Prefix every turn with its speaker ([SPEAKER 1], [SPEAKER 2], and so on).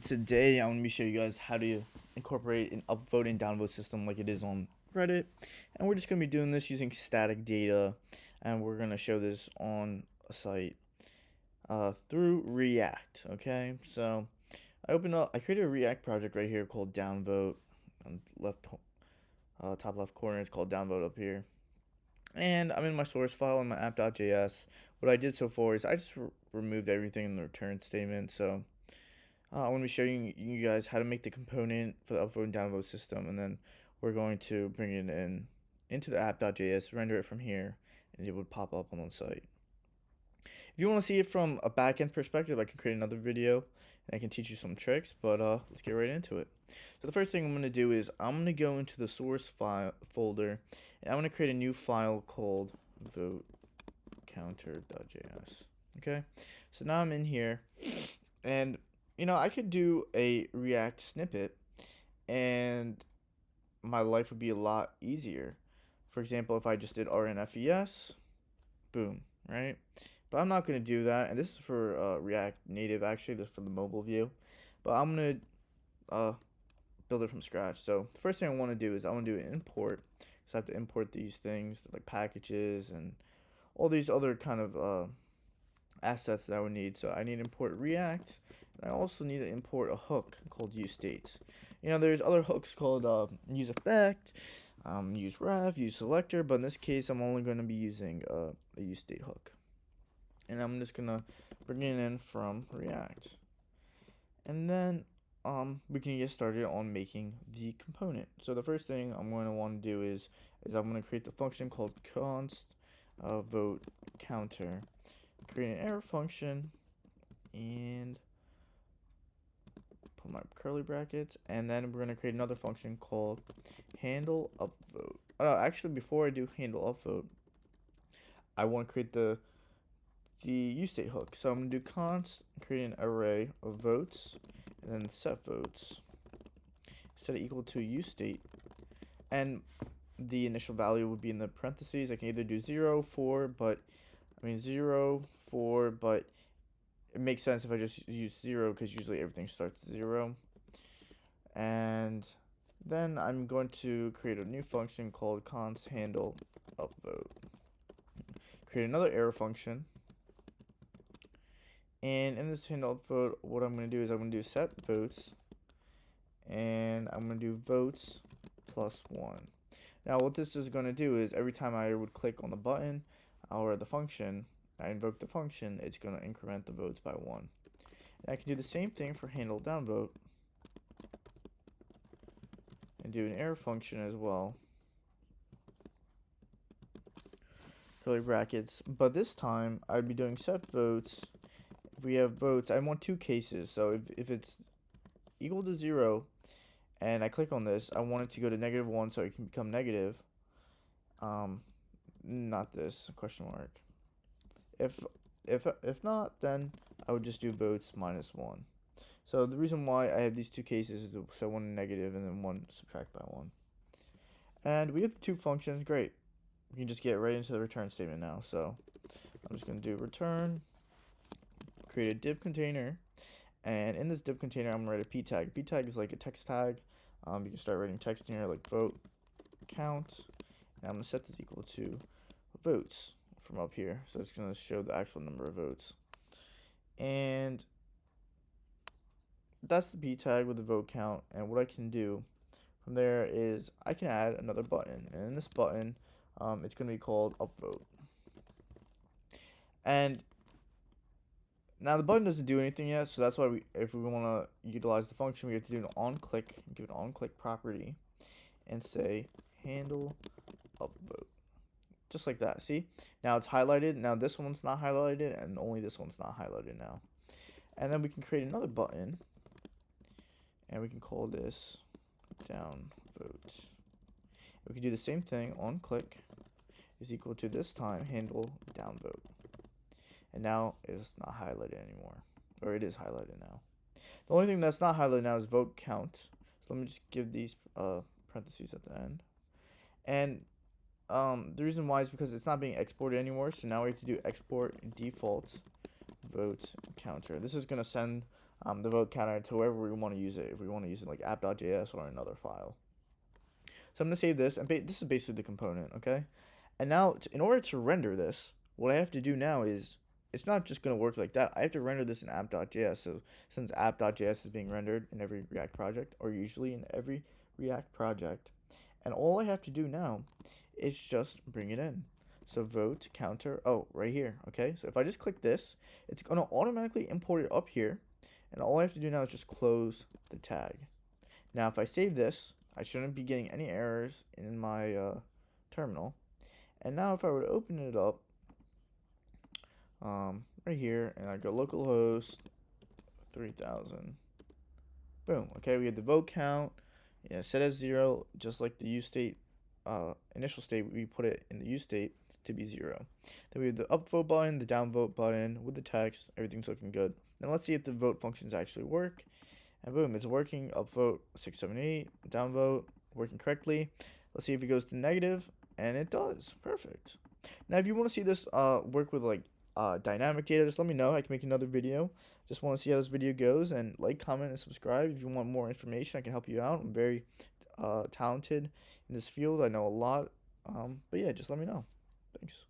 [SPEAKER 1] Today I'm going to be showing you guys how to incorporate an upvote and downvote system like it is on Reddit. And we're just going to be doing this using static data, and we're going to show this on a site through React. Okay, so I created a React project right here called DownVote. On top left corner, it's called DownVote up here. And I'm in my source file in my app.js. What I did so far is I just removed everything in the return statement. So I'm going to be showing you guys how to make the component for the upvote and downvote system, and then we're going to bring it into the app.js, render it from here, and it would pop up on the site. If you want to see it from a backend perspective, I can create another video and I can teach you some tricks, but let's get right into it. So the first thing I'm going to do is I'm going to go into the source file folder, and I'm going to create a new file called votecounter.js. Okay, so now I'm in here, and I could do a React snippet and my life would be a lot easier. For example, if I just did rnfes, boom, right? But I'm not going to do that, and this is for React Native, actually. This is for the mobile view. But I'm going to build it from scratch. So the first thing I want to do is I want to do an import, because I have to import these things, like packages and all these other kind of assets that I would need. So I need to import React, and I also need to import a hook called useState. There's other hooks called useEffect, useRef, useSelector, but in this case, I'm only going to be using a useState hook. And I'm just going to bring it in from React. And then we can get started on making the component. So the first thing I'm going to want to do is I'm going to create the function called const vote counter, create an error function, and put my curly brackets, and then we're going to create another function called handle upvote. Actually, before I do handle upvote, I want to create the useState hook. So I'm going to do const, create an array of votes, and then set votes, set it equal to useState, and the initial value would be in the parentheses. I can either do 0, 4, but 0, 4, but it makes sense if I just use 0 because usually everything starts 0. And then I'm going to create a new function called const handle upvote. Create another error function. And in this handle upvote, what I'm going to do is I'm going to do set votes, and I'm going to do votes plus 1. Now what this is going to do is every time I would click on the button or the function, I invoke the function, it's going to increment the votes by 1. And I can do the same thing for handle downvote and do an error function as well, curly brackets, but this time I'd be doing set votes. If we have votes, I want two cases. So if it's equal to 0 and I click on this, I want it to go to -1 so it can become negative. Not this question mark. If not, then I would just do votes -1. So the reason why I have these two cases is so one negative and then one subtract by 1. And we have the two functions. Great. We can just get right into the return statement now. So I'm just going to do return, create a div container, and in this div container, I'm going to write a p tag. P tag is like a text tag. You can start writing text in here like vote count, and I'm going to set this equal to votes from up here. So it's going to show the actual number of votes. And that's the p tag with the vote count. And what I can do from there is I can add another button. And in this button, it's going to be called upvote. And now the button doesn't do anything yet, so that's why if we want to utilize the function, we have to do an onClick, give it an onClick property, and say handle upvote. Just like that. See? Now it's highlighted. Now this one's not highlighted, and only this one's not highlighted now. And then we can create another button, and we can call this downvote. We can do the same thing. OnClick is equal to this time handle downvote. And now it's not highlighted anymore, or it is highlighted now. The only thing that's not highlighted now is vote count. So let me just give these parentheses at the end. And the reason why is because it's not being exported anymore. So now we have to do export default vote counter. This is going to send the vote counter to wherever we want to use it. If we want to use it like app.js or another file. So I'm going to save this, and this is basically the component, okay? And now, in order to render this, what I have to do now is, it's not just going to work like that. I have to render this in app.js. So since app.js is being rendered in every React project, or usually in every React project, and all I have to do now is just bring it in. So vote counter, oh, right here, okay? So if I just click this, it's going to automatically import it up here, and all I have to do now is just close the tag. Now, if I save this, I shouldn't be getting any errors in my terminal. And now if I were to open it up, right here, and I go localhost 3000, boom. Okay, we have the vote count, yeah, set as 0, just like the use state, initial state. We put it in the use state to be 0. Then we have the upvote button, the downvote button with the text. Everything's looking good. Now let's see if the vote functions actually work. And boom, it's working. Upvote 678, downvote working correctly. Let's see if it goes to negative, and it does. Perfect. Now, if you want to see this work with like dynamic data, just let me know. I can make another video. Just want to see how this video goes, and like, comment, and subscribe. If you want more information, I can help you out. I'm very talented in this field. I know a lot. But yeah, just let me know. Thanks.